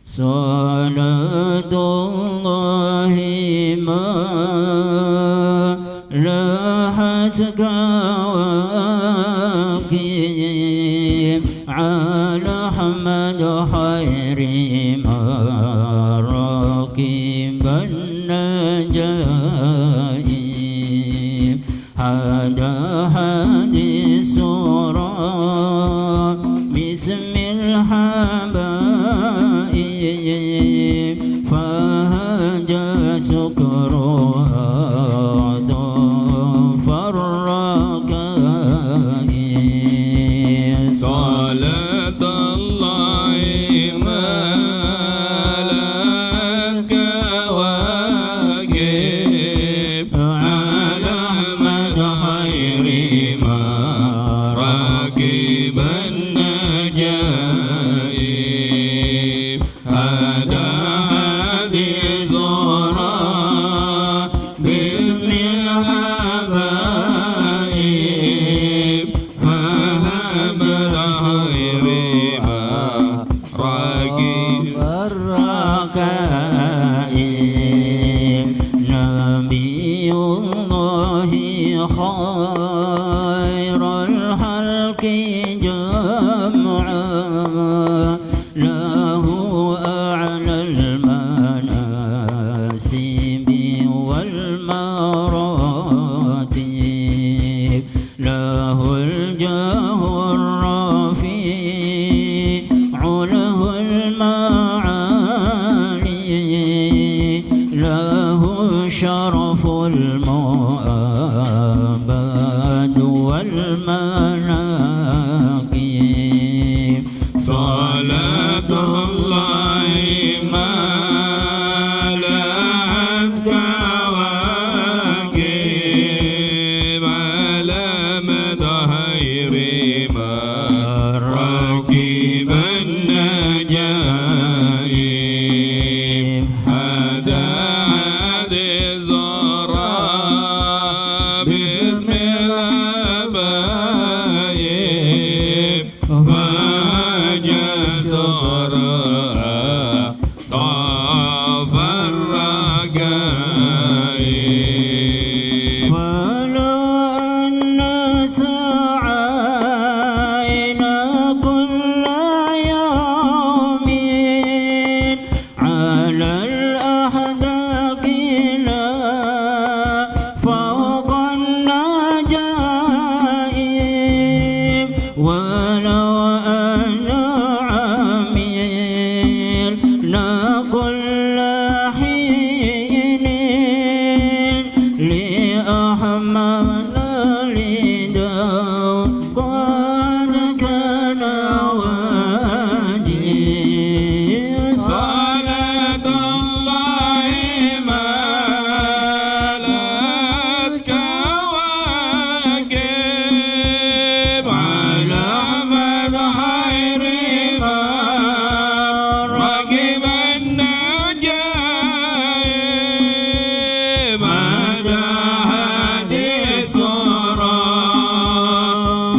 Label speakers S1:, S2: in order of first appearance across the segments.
S1: صلاة الله ما لاحت كواكب على أحمد خير ما ركب النجائب هذا حديث باسم الحبائب فهج سكرها ضف الركائب
S2: صلاة الله ما لك واجب على أحمد خير ما راكب النجائب هذا حديث باسم الحبائب فهم خير ما راكب
S1: الركائب نبي الله خير الخلق جمعا له أعلى المناسب والمراتب له الجاه الرفيع له المعالي له شرف المؤبد والمناقب
S2: صلاة الله ما لا أزكى واجب على مدى خير ما راكب النجائب هذا حديث باسم الحبايب فجسر طاف الركائب
S1: ولو أن سعينا كل يوم على الأحداق لا فوق النجائب ولو أن عملنا كل حين لأحمد لدو قد كان واجب
S2: صلاة الله ما لك واجب على مدى خير ما راكب النجائب هذا حديث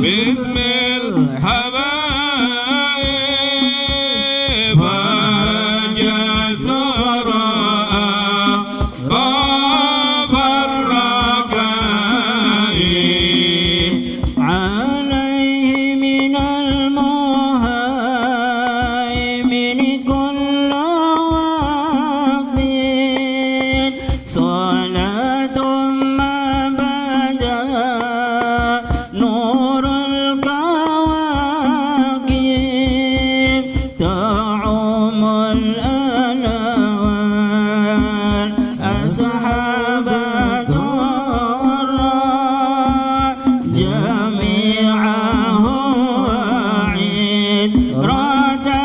S2: باسم الحبايب فجسر طاف الركائب
S1: عليه من المهيمن كل وقت صلاة ما بدا نور الكواكب تعم الألوان أصحاب جميعهم وعيد رده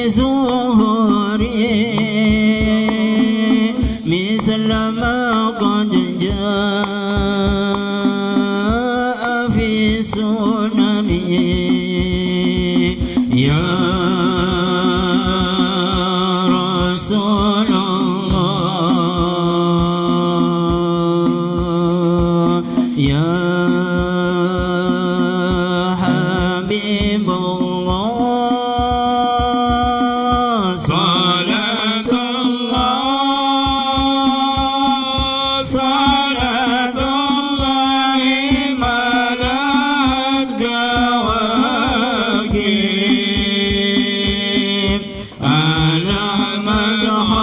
S1: زهوري مثل ما قد جاء في سنني يا رسول الله يا حبيب الله
S2: صلاة الله صلاة الله ملأت كواكب على مدار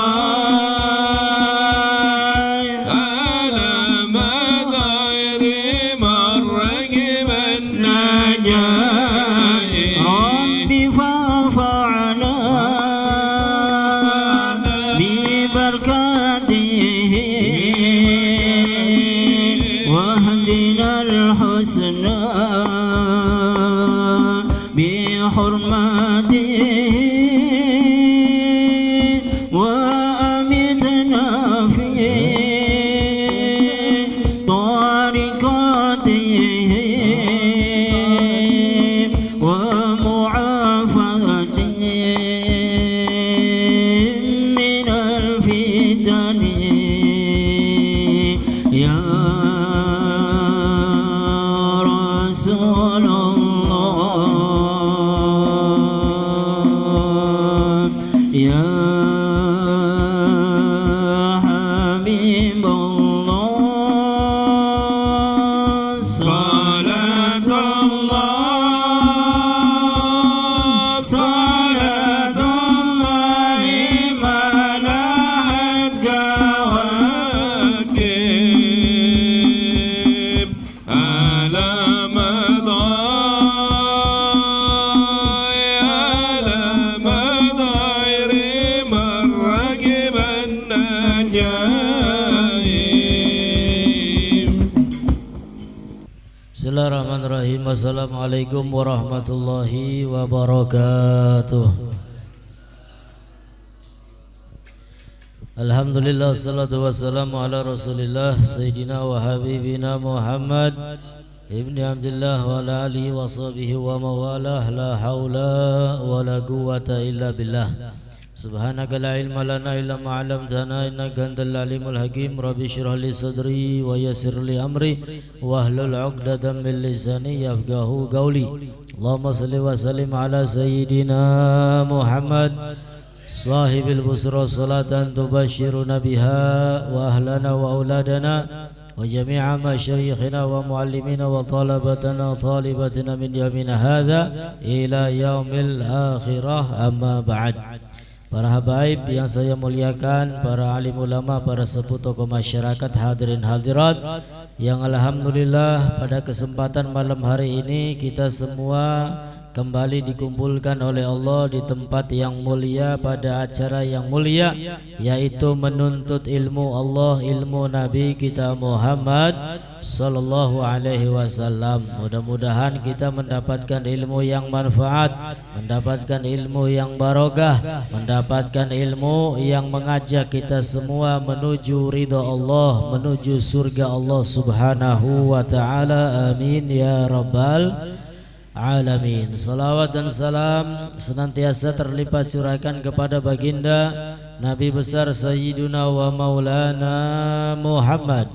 S2: من ركب النجائب
S1: ربي فارفعنا ببركاته واهدنا الحسنى بحرمته وأمتنا في طريقته ومعافاته من الفتن يا رسول الله يا حبيب الله
S2: صلاة الله صلاة الله ملأت كواكب على مدار من ركب النجائب.
S3: Bismillahirrahmanirrahim. Assalamualaikum warahmatullahi wabarakatuh. Alhamdulillah, salatu wassalamu ala rasulillah Sayyidina wa habibina Muhammad ibni Abdullah wa ala alihi wa sahbihi wa mawalah. La hawla wa la quwwata illa billah. Subhanaka la ilma lana illa ma 'allamtana innaka antal alimul hakim. Rabbi shrah li sadri wa yassir li amri wahlul 'uqdatam min lisani yafqahu qawli. Allahumma shalli wa sallim ala sayyidina Muhammad sahibil busra salatan tubashshiruna biha wa ahlana wa auladana wa jami'a masyayikhina wa muallimina wa talabatana talibatina min yamina hadha ila yaumil akhirah, amma ba'd. Para habaib yang saya muliakan, para alim ulama, para sepuh tokoh masyarakat, hadirin hadirat yang alhamdulillah pada kesempatan malam hari ini kita semua kembali dikumpulkan oleh Allah di tempat yang mulia pada acara yang mulia, yaitu menuntut ilmu Allah, ilmu Nabi kita Muhammad sallallahu alaihi wasallam. Mudah-mudahan kita mendapatkan ilmu yang manfaat, mendapatkan ilmu yang barokah, mendapatkan ilmu yang mengajak kita semua menuju ridha Allah, menuju surga Allah subhanahu wa ta'ala. Amin ya rabbal alamin. Salawat dan salam senantiasa terlipat curahkan kepada baginda Nabi besar Sayyiduna wa Maulana Muhammad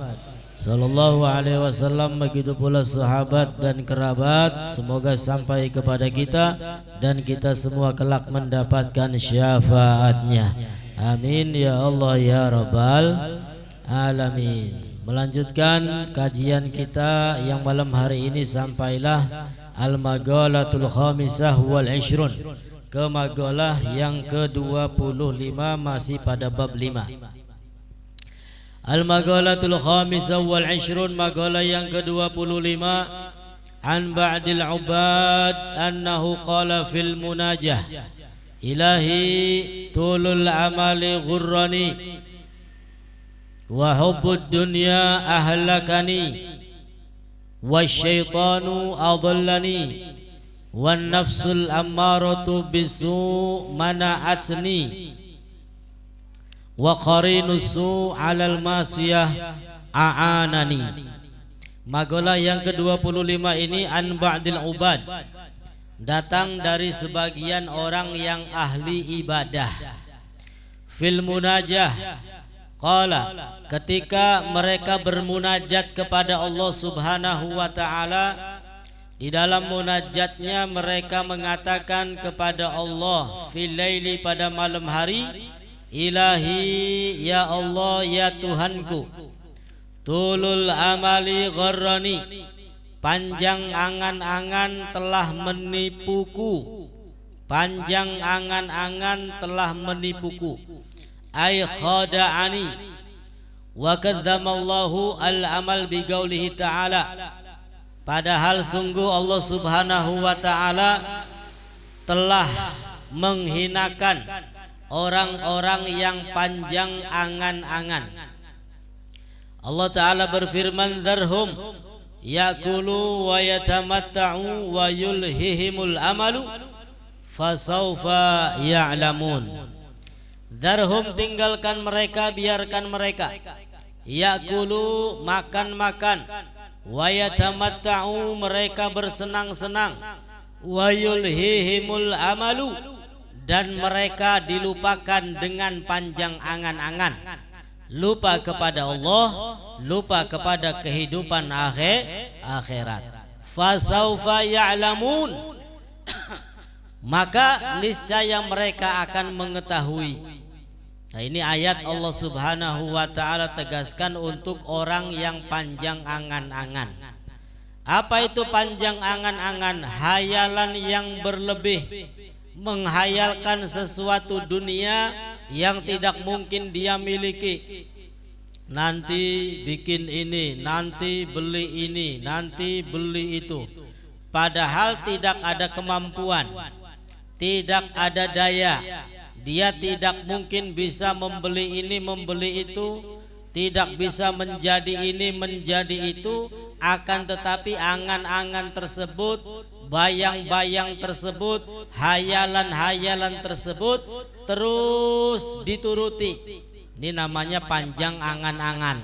S3: sallallahu alaihi wasallam, begitu pula sahabat dan kerabat. Semoga sampai kepada kita dan kita semua kelak mendapatkan syafaatnya. Amin ya Allah ya rabbal alamin. Melanjutkan kajian kita yang malam hari ini, sampailah Al-Maghalatul Khamisah wal Ishrun, ke magalah yang ke-25, masih pada bab 5. Al-Maghalatul Khamisah wal Ishrun, magalah yang ke-25. An ba'dil ubad annahu qala fil munajah, ilahi tulul amali ghurrani wa hubbud dunya ahlakani wasyaitanu adallani wan nafsul ammaratu bisu mana'atni wa qarinusu 'alal masiyah a'anani. Magola yang ke-25 ini an ba'dil ubad, datang dari sebagian orang yang ahli ibadah. Fil munajah qala, ketika mereka bermunajat kepada Allah Subhanahu wa taala, di dalam munajatnya mereka mengatakan kepada Allah fil laili, pada malam hari, ilahi, ya Allah, ya Tuhanku, tulul amali gharrani, panjang angan-angan telah menipuku, panjang angan-angan telah menipuku, ay khada'ani. Wa kadzamallahu al-amal biqaulihi ta'ala, padahal sungguh Allah Subhanahu wa taala telah menghinakan orang-orang yang panjang angan-angan. Allah taala berfirman, dzarhum yakulu wa yatamatta'u wa yulhihimul amalu fasaufa ya'lamun. Dzarhum, tinggalkan mereka, biarkan mereka, yakulu, makan-makan, wa yatamatta'u, mereka bersenang-senang, wa yulhihimul amalu, dan mereka dilupakan dengan panjang angan-angan, lupa kepada Allah, lupa kepada kehidupan akhirat. Fasaufa ya'lamun, maka niscaya mereka akan mengetahui. Nah, ini ayat Allah Subhanahu wa taala tegaskan untuk orang yang panjang angan-angan. Apa itu panjang angan-angan? Hayalan yang berlebih, menghayalkan sesuatu dunia yang tidak mungkin dia miliki. Nanti bikin ini, nanti beli ini, nanti beli itu. Padahal tidak ada kemampuan, tidak ada daya. Dia tidak mungkin bisa membeli ini, membeli itu, tidak bisa menjadi ini, menjadi itu. Akan tetapi angan-angan tersebut, bayang-bayang tersebut, hayalan-hayalan tersebut terus dituruti. Ini namanya panjang angan-angan.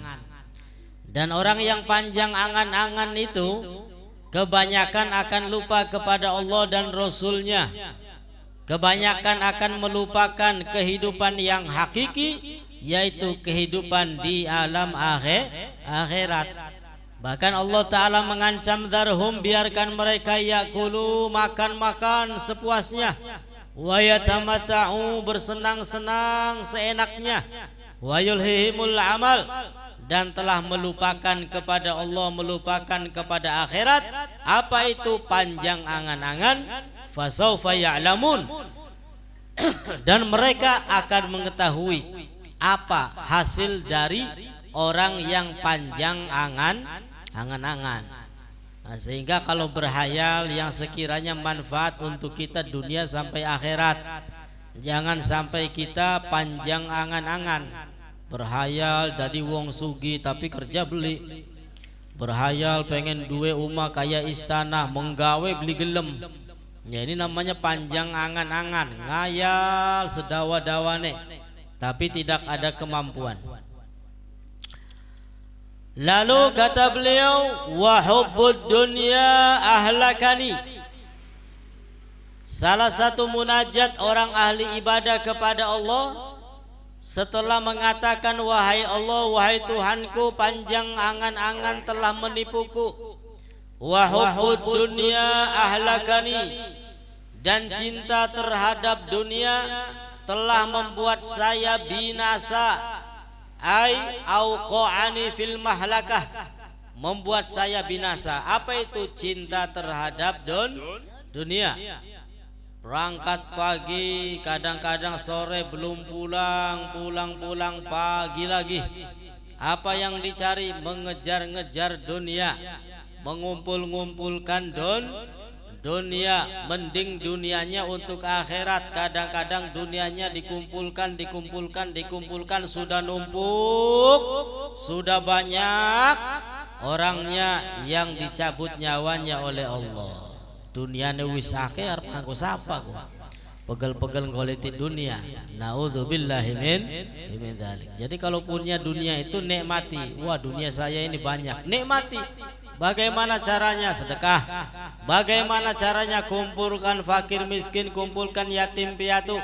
S3: Dan orang yang panjang angan-angan itu kebanyakan akan lupa kepada Allah dan Rasulnya. Kebanyakan akan melupakan kehidupan yang hakiki, yaitu kehidupan di alam akhirat. Bahkan Allah Ta'ala mengancam, dzarhum, biarkan mereka, yakulu, makan-makan sepuasnya, wa yatamatta'u, bersenang-senang seenaknya, wa yulhihimul amal, dan telah melupakan kepada Allah, melupakan kepada akhirat. Apa itu panjang angan-angan? Fasaufa ya'lamun, dan mereka akan mengetahui apa hasil dari orang yang panjang angan-angan. Nah, sehingga kalau berhayal yang sekiranya manfaat untuk kita dunia sampai akhirat, jangan sampai kita panjang angan-angan. Berhayal jadi wong sugi tapi kerja beli, berhayal pengen duwe umah kayak istana, menggawe beli gelem. Ya, ini namanya panjang angan-angan, ngayal sedawa-dawane tapi tidak ada kemampuan. Lalu kata beliau, wa hubbud dunya ahlakani. Salah satu munajat orang ahli ibadah kepada Allah setelah mengatakan, wahai Allah, wahai Tuhanku, panjang angan-angan telah menipuku. Wa hubbud dunya ahlakani, dan cinta terhadap dunia telah membuat saya binasa. Ai auqa'ani fil mahlakah, membuat saya binasa. Apa itu cinta terhadap dunia? Berangkat pagi, kadang-kadang sore belum pulang, pulang pagi lagi. Apa yang dicari? Mengejar-ngejar dunia, mengumpul-ngumpulkan dunia. Mending dunianya untuk akhirat. Kadang-kadang dunianya dikumpulkan, sudah numpuk, sudah banyak orangnya yang dicabut nyawanya oleh Allah. Dunia wis akeh arep nganggo sapa kok. Pegel-pegel goleti dunia. Naudzubillahi min dzalik. Jadi kalau punya dunia itu nikmati. Wah, dunia saya ini banyak. Nikmati. Bagaimana caranya? Sedekah. Bagaimana caranya? Kumpulkan fakir miskin, kumpulkan yatim piatu.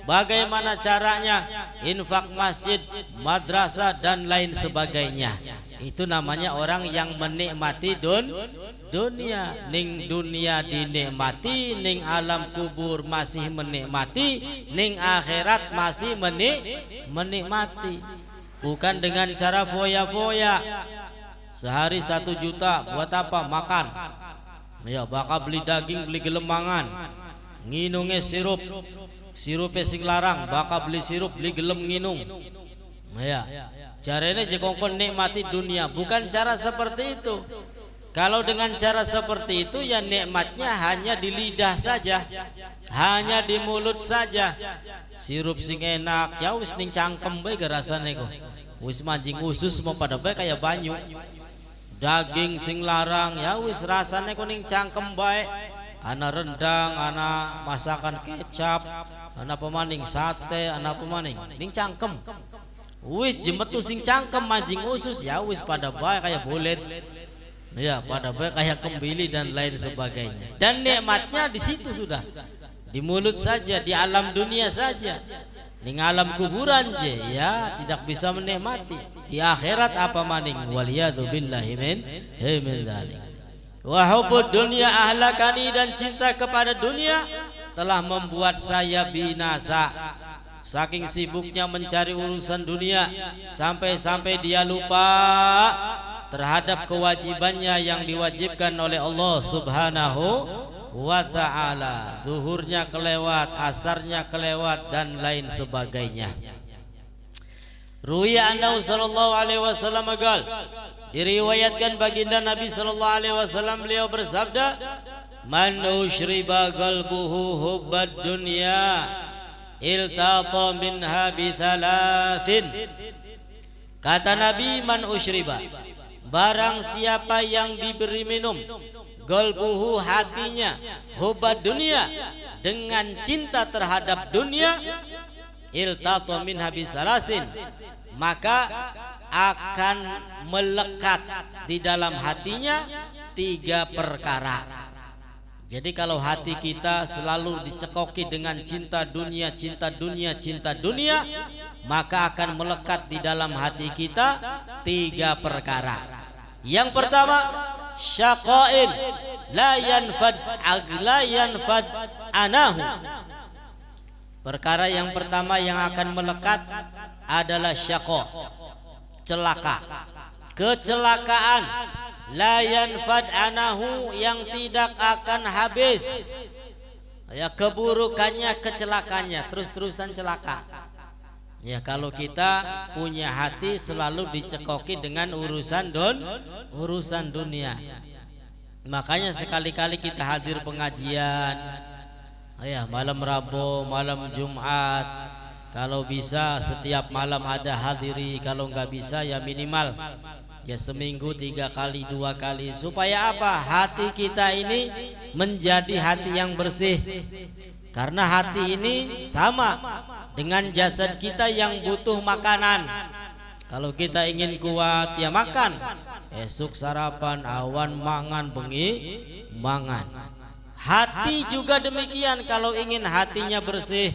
S3: Bagaimana caranya? Infak masjid, madrasah dan lain sebagainya. Itu namanya orang yang menikmati dunia. Ning dunia dinikmati, ning alam kubur masih menikmati, ning akhirat masih menikmati. Bukan dengan cara foya-foya. Sehari 1 juta buat apa? Makan. Ya, bakal beli daging, beli gelemangan. Nginungnya sirupnya sing larang, bakal beli sirup, beli gelem nginung. Ya, caranya jekongkon nikmati dunia. Bukan cara seperti itu. Kalau dengan cara seperti itu ya nikmatnya hanya di lidah saja, hanya di mulut saja. Sirup sing enak, ya wis ning cangkem bae rasane kok. Wis mancing usus mau pada bae kayak banyu. Daging sing larang, ya wis rasane kuning cangkem bae. Ana rendang, ana masakan kecap, ana pemaning sate, ana pemaning ning cangkem. Wis jemetu sing cangkem mancing usus, ya wis pada bae kayak bulet. Ya, pada bae kayak kembili dan lain sebagainya. Dan nikmatnya di situ sudah. Di mulut saja, di alam dunia saja. Ning alam kuburan je ya tidak bisa menikmati. Di akhirat apa maning? Waliyadu billahi min dzalik. Wa hubbud dunya ahlakani, dan cinta kepada dunia telah membuat saya binasa. Saking sibuknya mencari urusan dunia sampai-sampai dia lupa terhadap kewajibannya yang diwajibkan oleh Allah Subhanahu wa ta'ala. Zuhurnya kelewat, asarnya kelewat dan lain sebagainya. Ruya annahu sallallahu alaihi wasallam qaal, diriwayatkan baginda Nabi sallallahu alaihi wasallam, beliau bersabda, man ushriba qalbuhu hubbad dunya iltata minha bi thalathin. Kata Nabi, man ushriba, barang siapa yang diberi minum, qalbuhu hatinya, hubbad dunia, dengan cinta terhadap dunia, iltata minha bi salasin, maka akan melekat di dalam hatinya 3 perkara. Jadi kalau hati kita selalu dicekoki dengan cinta dunia, cinta dunia, cinta dunia, maka akan melekat di dalam hati kita 3 perkara. Yang pertama, syaqain la yanfad anahu. Perkara yang pertama yang akan melekat adalah syaqa, celaka, kecelakaan, la yanfad anahu, yang tidak akan habis. Ya, keburukannya, kecelakanya, terus-terusan celaka. Ya, kalau kita punya hati selalu dicekoki dengan urusan dunia. Makanya sekali-kali kita hadir pengajian, ya, malam Rabu, malam Jumat. Kalau bisa setiap malam ada hadiri, kalau nggak bisa ya minimal ya seminggu 3 kali, 2 kali. Supaya apa? Hati kita ini menjadi hati yang bersih. Karena hati ini sama dengan jasad kita yang butuh makanan. Kalau kita ingin kuat ya makan, esok sarapan, awan mangan, bengi mangan. Hati juga demikian. Kalau ingin hatinya bersih,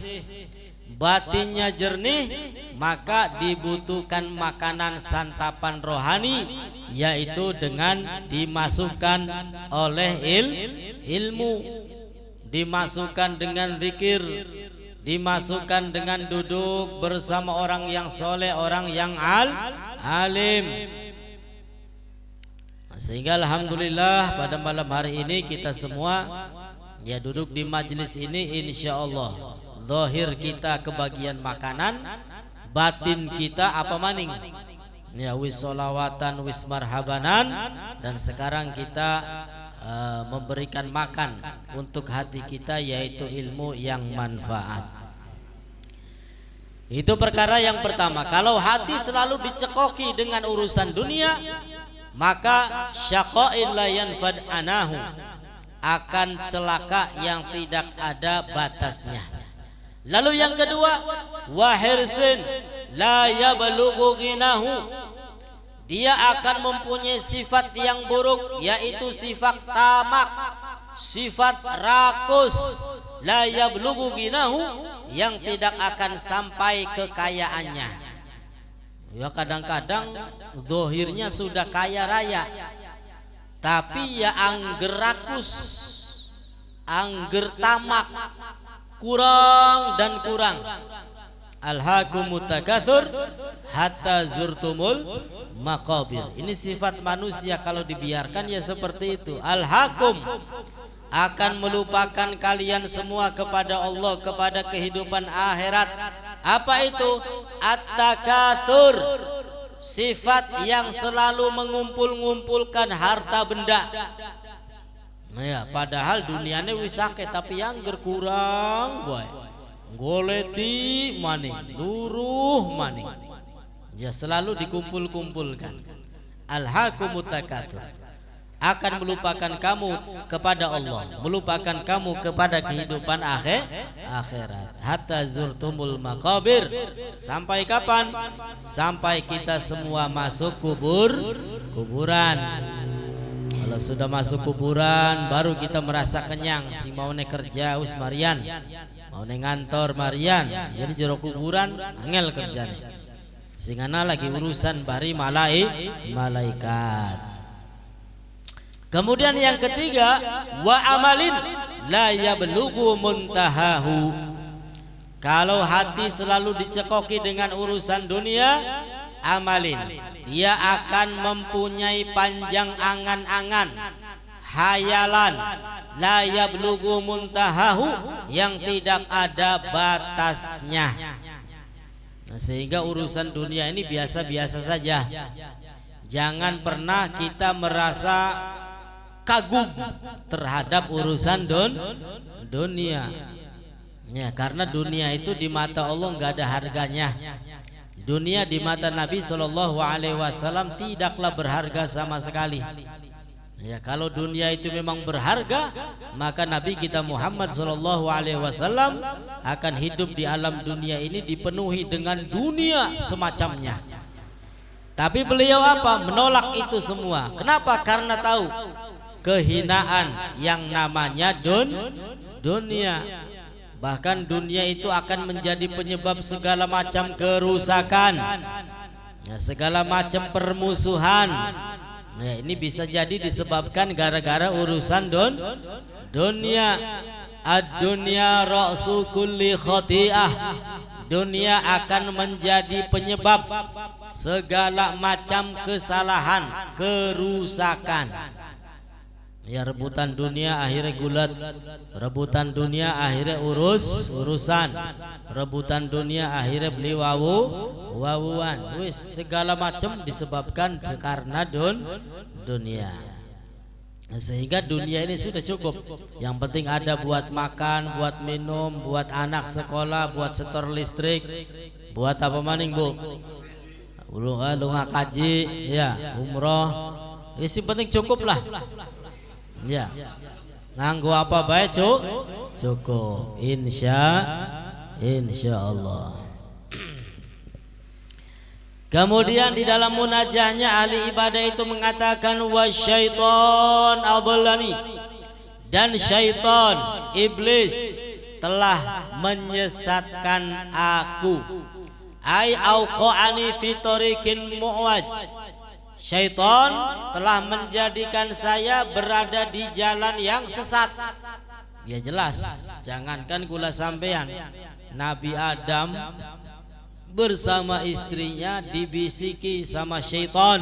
S3: batinnya jernih, maka dibutuhkan makanan santapan rohani, yaitu dengan dimasukkan oleh ilmu, dimasukkan dengan zikir, dimasukkan dengan duduk bersama orang yang soleh, orang yang alim. Sehingga alhamdulillah pada malam hari ini kita semua ya duduk di majelis ini, insya Allah zahir kita kebagian makanan, batin kita apa maning ya wis solawatan, wis marhabanan, dan sekarang kita memberikan makan untuk hati kita, yaitu ilmu yang manfaat. Itu perkara yang pertama. Kalau hati selalu dicekoki dengan urusan dunia, maka syaqa'in la yanfad anahu, akan celaka yang tidak ada batasnya. Lalu yang kedua, wa hirsin la yablughu ghinahu, dia akan mempunyai sifat yang buruk, yaitu sifat tamak, sifat rakus, la yablughu ghinahu, yang tidak akan sampai kekayaannya. Ya kadang-kadang zahirnya sudah kaya raya, tapi ya angger rakus, angger tamak, kurang dan kurang. Alhaakumut takatsur hatta zurtumul maqabir. Ini sifat manusia, kalau dibiarkan ya seperti itu. Alhaakum, akan melupakan kalian semua kepada Allah, kepada kehidupan akhirat. Apa itu? At-takatsur, sifat yang selalu mengumpul-ngumpulkan harta benda. Ya, padahal dunianya wis akeh tapi yang berkurang boy. Goleti maning, luruh maning. Ya selalu dikumpul-kumpulkan. Alhaakumut takatsur, akan melupakan kamu kepada Allah, melupakan kamu kepada kehidupan akhirat. Hatta zurtumul maqabir, sampai kapan? Sampai kita semua masuk kuburan. Kalau sudah masuk kuburan baru kita merasa kenyang. Si mau kerja us Marian, mau ngantor Marian, jadi jero kuburan angel kerjanya. Singana lagi urusan bari malaikat. Kemudian yang ketiga, wa amalin la yablughu muntahahu. Kalau hati selalu dicekoki dengan urusan dunia, amalin, dia akan mempunyai panjang angan-angan, hayalan, la yablughu muntahahu, yang tidak ada batasnya. Nah, sehingga urusan dunia ini biasa-biasa saja. Jangan pernah kita merasa kagum terhadap urusan dunia. Ya, karena dunia itu di mata Allah nggak ada harganya. Dunia di mata Nabi SAW tidaklah berharga sama sekali. Ya, kalau dunia itu memang berharga, maka Nabi kita Muhammad SAW akan hidup di alam dunia ini dipenuhi dengan dunia semacamnya. Tapi beliau apa? Menolak itu semua. Kenapa? Karena tahu kehinaan yang namanya dunia. Bahkan dunia itu akan menjadi penyebab segala macam kerusakan, ya, segala macam permusuhan. Nah, ini bisa jadi disebabkan gara-gara urusan dunia. Ad-dunya ra'su kulli khati'ah. Dunia akan menjadi penyebab segala macam kesalahan, kerusakan. Ya, rebutan dunia akhirnya gulat, rebutan dunia akhirnya urusan, rebutan dunia akhirnya beli wawuan. Wis segala macam disebabkan karena dunia. Sehingga dunia ini sudah cukup. Yang penting ada buat makan, buat minum, buat anak sekolah, buat setor listrik, buat apa maning bu? Lu kaji, ya umroh. Isi penting cukup lah. Ya, nganggo apa baik cukup, insya Allah. Kemudian di dalam munajahnya ahli ibadah itu mengatakan wasyaiton adallani, dan syaitan iblis telah menyesatkan aku. Ai auqani fi tariqin mu'waj, syaitan telah menjadikan saya berada di jalan yang sesat. Ya jelas, jangankan gula sampean, Nabi Adam bersama istrinya dibisiki sama syaitan,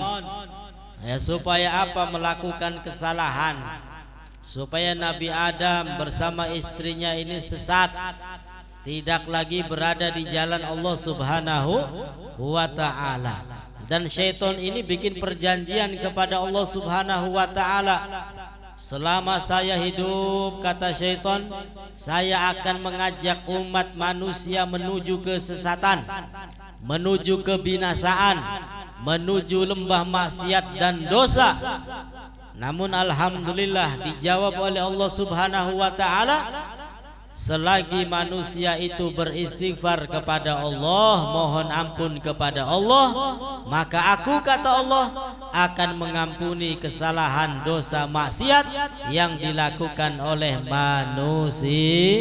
S3: ya, supaya apa? Melakukan kesalahan, supaya Nabi Adam bersama istrinya ini sesat, tidak lagi berada di jalan Allah Subhanahu wa ta'ala. Dan syaitan ini bikin perjanjian kepada Allah Subhanahu wa ta'ala. Selama saya hidup, kata syaitan, saya akan mengajak umat manusia menuju kesesatan, menuju kebinasaan, menuju lembah maksiat dan dosa. Namun alhamdulillah dijawab oleh Allah Subhanahu wa taala, selagi manusia itu beristighfar kepada Allah, mohon ampun kepada Allah, maka aku, kata Allah, akan mengampuni kesalahan dosa maksiat yang dilakukan oleh manusia.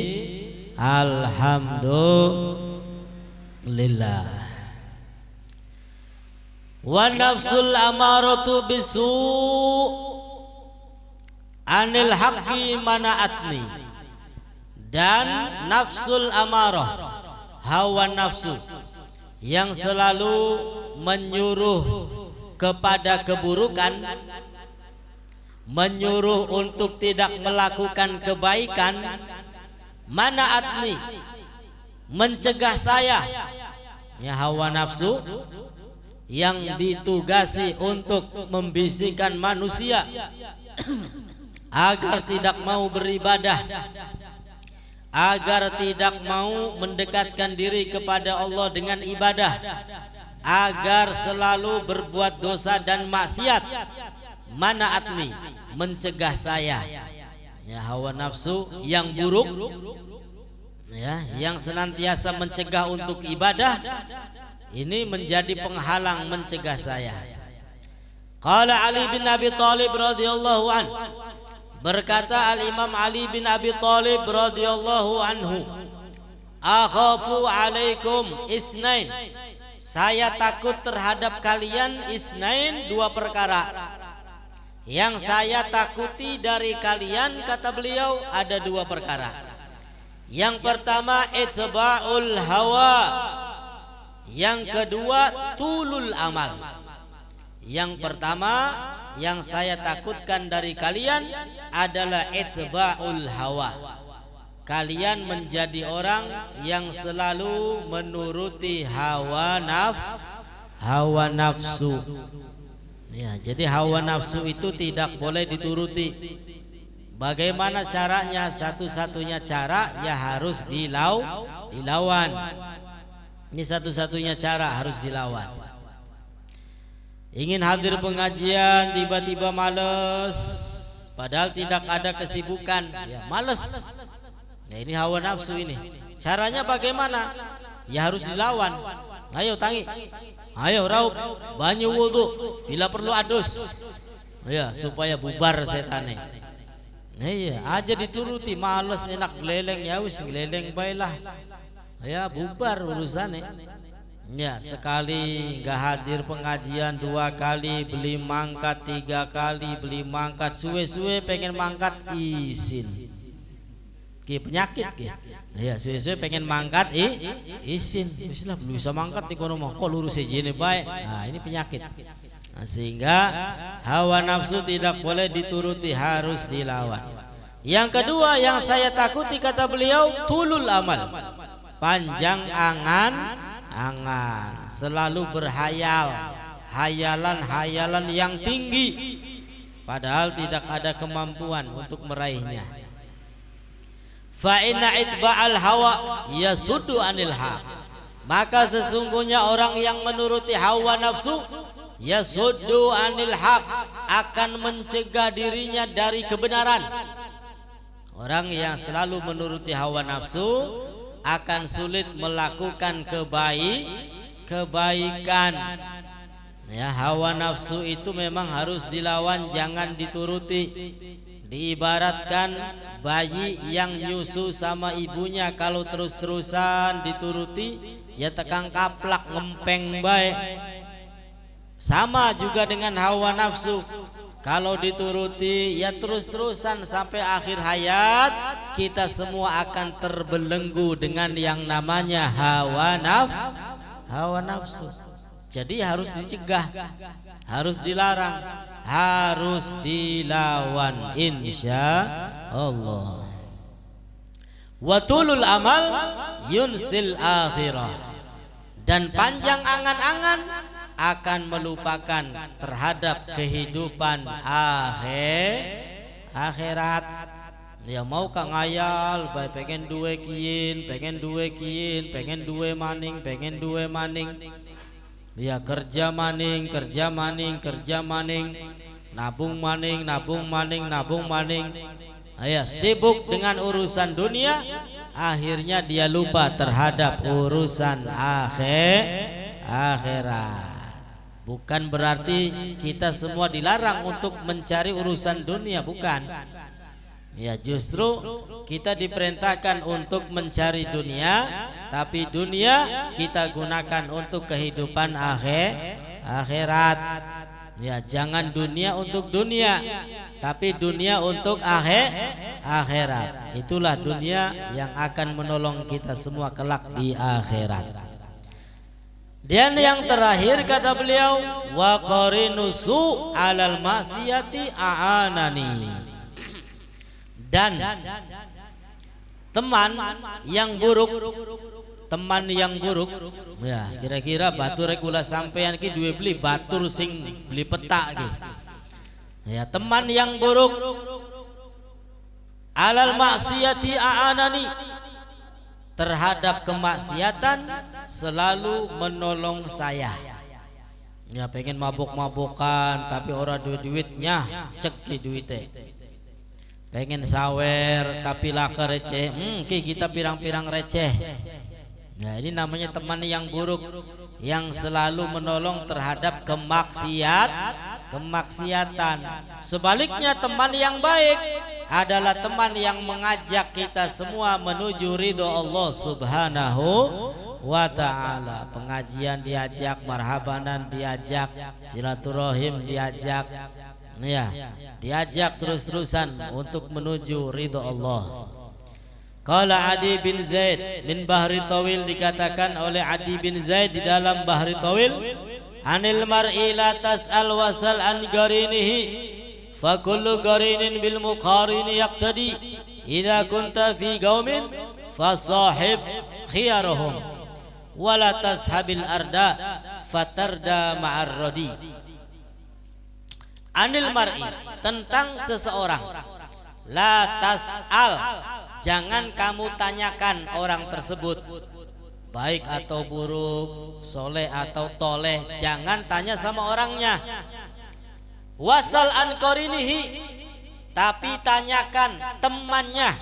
S3: Alhamdulillah. Wa nafsul amaratu bisu anil haqqi mana'atni. Dan nafsul amarah, hawa nafsu yang selalu menyuruh kepada keburukan, menyuruh untuk tidak melakukan kebaikan, mana'atni, mencegah saya. Ya, hawa nafsu yang ditugasi untuk membisikkan manusia agar tidak mau beribadah, agar tidak mau mendekatkan diri kepada Allah dengan ibadah, agar selalu berbuat dosa dan maksiat. Mana'atni, mencegah saya. Ya, hawa nafsu yang buruk, ya, yang senantiasa mencegah untuk ibadah, ini menjadi penghalang mencegah saya. Qala Ali bin Abi Thalib radhiyallahu anhu, berkata Al-Imam Ali bin Abi Thalib radhiyallahu anhu, akhafu alaikum isnain, saya takut terhadap kalian isnain, dua perkara. Yang saya takuti dari kalian, kata beliau, ada dua perkara. Yang pertama itba'ul hawa, yang kedua tulul amal. Yang pertama yang saya takutkan dari kalian adalah itba'ul hawa. Kalian menjadi orang yang selalu menuruti hawa nafsu. Ya, jadi hawa nafsu itu tidak boleh dituruti. Bagaimana caranya? Satu-satunya cara ya harus dilawan. Ini satu-satunya cara, harus dilawan. Ingin hadir pengajian tiba-tiba males, padahal tidak ada kesibukan, ya males. Ya, ini hawa nafsu ini. Caranya bagaimana? Ya harus dilawan. Ayo tangi, ayo raup, banyu wudu, bila perlu adus, ya supaya bubar setannya. Iya, aja dituruti, males enak geleleng, ya wis geleleng baiklah. Ya bubar urusannya. Ya, sekali nggak hadir pengajian, dua kali beli mangkat, tiga kali beli mangkat, suwe-suwe pengen mangkat izin. Ki penyakit ki. Ya, suwe-suwe pengen mangkat izin. Bismillah belum bisa mangkat di kono mah, kok lurus aja ini baik. Nah, ini penyakit. Nah, sehingga hawa nafsu tidak boleh dituruti, harus dilawan. Yang kedua yang saya takuti, kata beliau, tulul amal, panjang angan, selalu berhayal, hayalan yang tinggi, padahal tidak ada kemampuan untuk meraihnya. Fa inna itba'al hawa yasuddu anil haq, maka sesungguhnya orang yang menuruti hawa nafsu yasuddu anil haq, akan mencegah dirinya dari kebenaran. Orang yang selalu menuruti hawa nafsu akan sulit melakukan kebaikan. Ya, hawa nafsu itu memang harus dilawan, jangan dituruti. Diibaratkan bayi yang nyusu sama ibunya, kalau terus-terusan dituruti ya tekang kaplak ngempeng baik. Sama juga dengan hawa nafsu, kalau dituruti ya terus-terusan sampai akhir hayat, kita semua akan terbelenggu dengan yang namanya hawa nafsu. Jadi harus dicegah, harus dilarang, harus dilawan insya Allah. Watulul amal yunsil akhirah, dan panjang angan-angan akan melupakan terhadap kehidupan akhirat. Ya mau kang ngayal, pengen duwe kiin, pengen duwe maning. Ya kerja maning, nabung maning, nabung maning, nabung maning. Ya, sibuk dengan urusan dunia, akhirnya dia lupa terhadap urusan akhirat. Bukan berarti kita semua dilarang untuk mencari urusan dunia, bukan. Ya, justru kita diperintahkan untuk mencari dunia, tapi dunia kita gunakan untuk kehidupan akhirat. Ya, jangan dunia untuk dunia, tapi dunia untuk akhirat. Itulah dunia yang akan menolong kita semua kelak di akhirat. Dan yang terakhir kata beliau, wa qarinusu alal maksiyati a'anani. Dan teman yang buruk, ya kira-kira batur kula sampean ki duwe beli batur sing beli petak ki. Ya, teman yang buruk alal maksiyati a'anani, terhadap kemaksiatan selalu menolong saya. Ya, pengen mabuk-mabukan tapi orang duit-duitnya cek di duitnya. Pengen sawer tapi laka receh, kita pirang-pirang receh. Nah, ini namanya teman yang buruk yang selalu menolong terhadap kemaksiatan. Sebaliknya teman yang baik adalah teman yang mengajak kita semua menuju ridho Allah Subhanahu wa ta'ala. Pengajian diajak, marhabanan diajak, silaturahim diajak, ya, diajak terus-terusan untuk menuju ridho Allah. Qala Adi bin Zaid min Bahri Tawil, dikatakan oleh Adi bin Zaid di dalam Bahri Tawil, anil mar'i la tas'al wasal an garinihi fa kullu garinin bil muqarini yaqtadi idza kunta fi qaumin fasahib khiyarahum wa la tashabil arda fatarda ma'ar radi. Anil mar'i, tentang seseorang, la tas'al, jangan kamu tanyakan orang tersebut baik atau buruk, soleh atau toleh, jangan tanya sama orangnya. Wasal an qarinihi, tapi tanyakan temannya.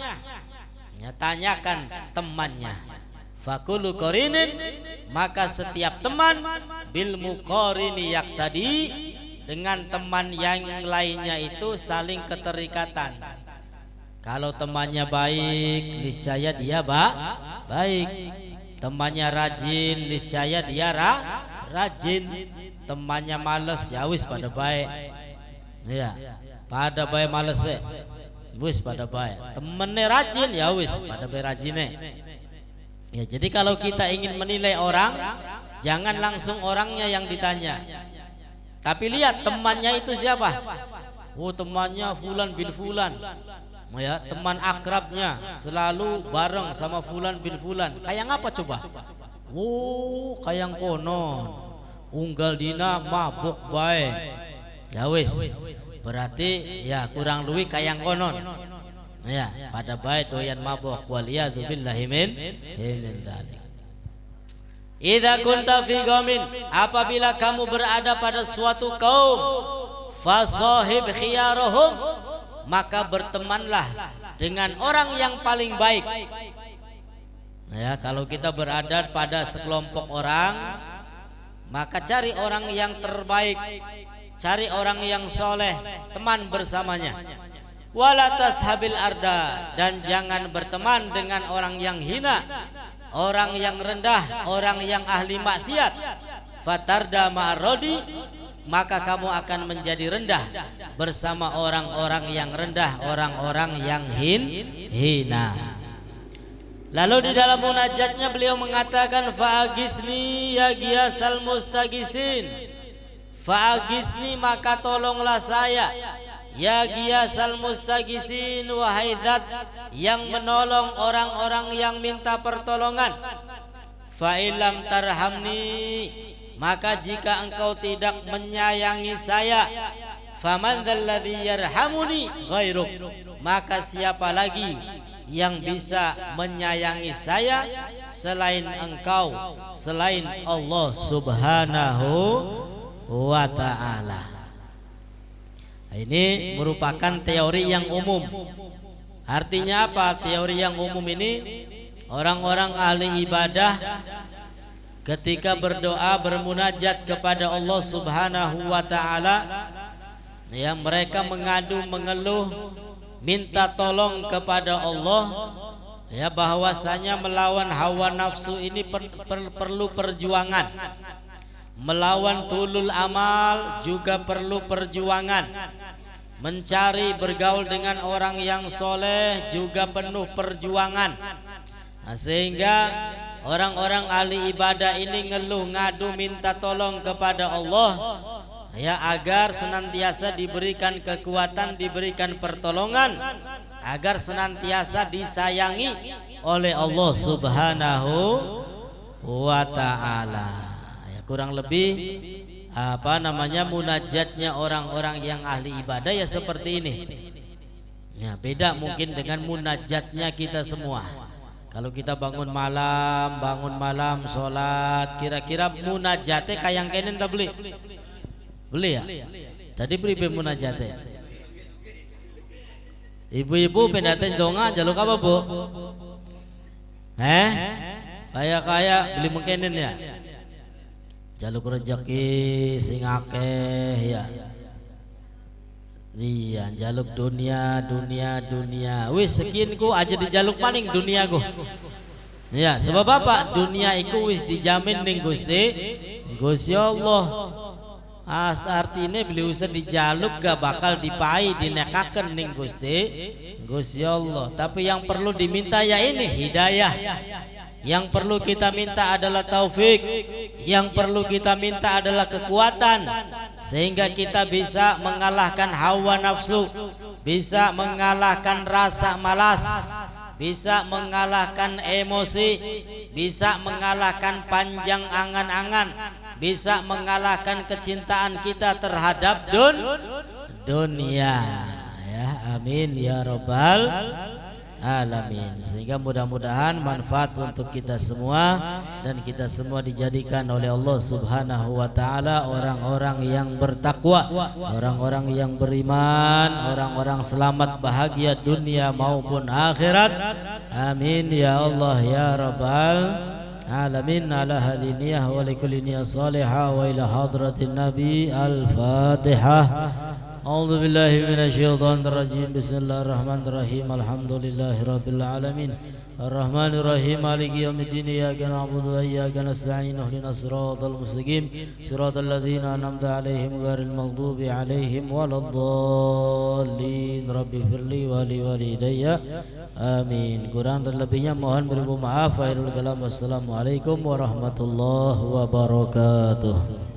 S3: Ya, tanyakan temannya. Fakulu qarinin, maka setiap teman bil muqarini yaqtadi, dengan teman yang lainnya itu saling keterikatan. Kalau temannya baik, niscaya dia baik. Temannya rajin, niscaya dia rajin. Temannya males, ya wis pada baik. Ya, pada baik males wis pada baik. Temennya rajin, ya wis pada baik rajine. Ya, jadi kalau kita ingin menilai orang, jangan langsung orangnya yang ditanya, tapi lihat temannya itu siapa. Oh, temannya Fulan bin Fulan. Ya, teman akrabnya selalu bareng sama Fulan bin Fulan. Kayak apa coba? Oh, kayak konon unggal dina mabuk bae. Ya wis, berarti ya kurang luwih kayak konon. Ya, pada bae doyan mabuk, waliyadu billahi min dzalik. Idza kunta fi qaumin, apabila kamu berada pada suatu kaum, fasahib khiyarahum, maka bertemanlah dengan orang yang paling baik. Ya, kalau kita berada pada sekelompok orang, maka cari orang yang terbaik, cari orang yang soleh, teman bersamanya. Wala tashabil arda, dan jangan berteman dengan orang yang hina, orang yang rendah, orang yang ahli maksiat. Fatarda ma'arodi, maka kamu akan menjadi rendah bersama orang-orang yang rendah, orang-orang yang hina. Lalu di dalam munajatnya beliau mengatakan, fa'agisni ya giyasal mustagisin, fa'agisni, maka tolonglah saya, ya giyasal mustagisin, wahai zat yang menolong orang-orang yang minta pertolongan. Fa'ilam tarhamni, maka jika engkau tidak menyayangi saya, faman dzalladzi yarhamuni ghairuk, maka siapa lagi yang bisa menyayangi saya selain engkau, selain Allah Subhanahu wa ta'ala. Ini merupakan teori yang umum. Artinya apa? Teori yang umum ini orang-orang ahli ibadah ketika berdoa bermunajat kepada Allah Subhanahu wa taala, ya mereka mengadu mengeluh minta tolong kepada Allah, ya bahwasanya melawan hawa nafsu ini perlu perjuangan. Melawan tulul amal juga perlu perjuangan. Mencari bergaul dengan orang yang soleh juga penuh perjuangan. Nah, sehingga orang-orang ahli ibadah ini ngeluh ngadu minta tolong kepada Allah, ya agar senantiasa diberikan kekuatan, diberikan pertolongan, agar senantiasa disayangi oleh Allah Subhanahu wa taala. Kurang lebih munajatnya orang-orang yang ahli ibadah ya seperti ini. Ya, beda mungkin dengan munajatnya kita semua. Kalau kita bangun malam sholat, kira-kira munajatnya kayak kenen tak beli? Beli ya? Tadi beri munajatnya. Ibu-ibu pendaten donga jaluk apa bu? Kayak beli mengkenen ya? Jaluk rezeki sing akeh ya. Iya, jaluk dunia. Wis sekinku aja dijaluk maning duniaku. Ya, sebab apa? Dunia iku wis dijamin ning Gusti Allah. Artinya beli usah dijaluk gak bakal dipai dinekaken ning Gusti Allah. Tapi yang perlu diminta ya ini hidayah. Yang perlu kita minta adalah taufik. Yang perlu kita minta adalah kekuatan, sehingga kita bisa mengalahkan hawa nafsu, bisa mengalahkan rasa malas, bisa mengalahkan emosi, bisa mengalahkan panjang angan-angan, bisa mengalahkan kecintaan kita terhadap dunia. Ya, amin ya rabbal alamin. Sehingga mudah-mudahan manfaat untuk kita semua, dan kita semua dijadikan oleh Allah Subhanahu wa taala orang-orang yang bertakwa, orang-orang yang beriman, orang-orang selamat bahagia dunia maupun akhirat. Amin ya Allah ya rabbal alamin. Ala hadiniyah wa likulli niyah salihah wa ila hadratin nabi. Al-Fatihah. A'udzu billahi minasyaitonir rajim. Bismillahirrahmanirrahim. Alhamdulillahi rabbil alamin. Arrahmanir rahim. Maliki yaumiddin. Iyyaka na'budu wa iyyaka nasta'in. Ihdinas siratal mustaqim. Siratal ladzina an'amta 'alaihim ghairil maghdubi 'alaihim waladdallin. Rabbighfirli wa li walidayya. Amin. Kurang dan lebihnya mohon beribu maaf. Akhirul kalam. Wassalamualaikum warahmatullahi wabarakatuh.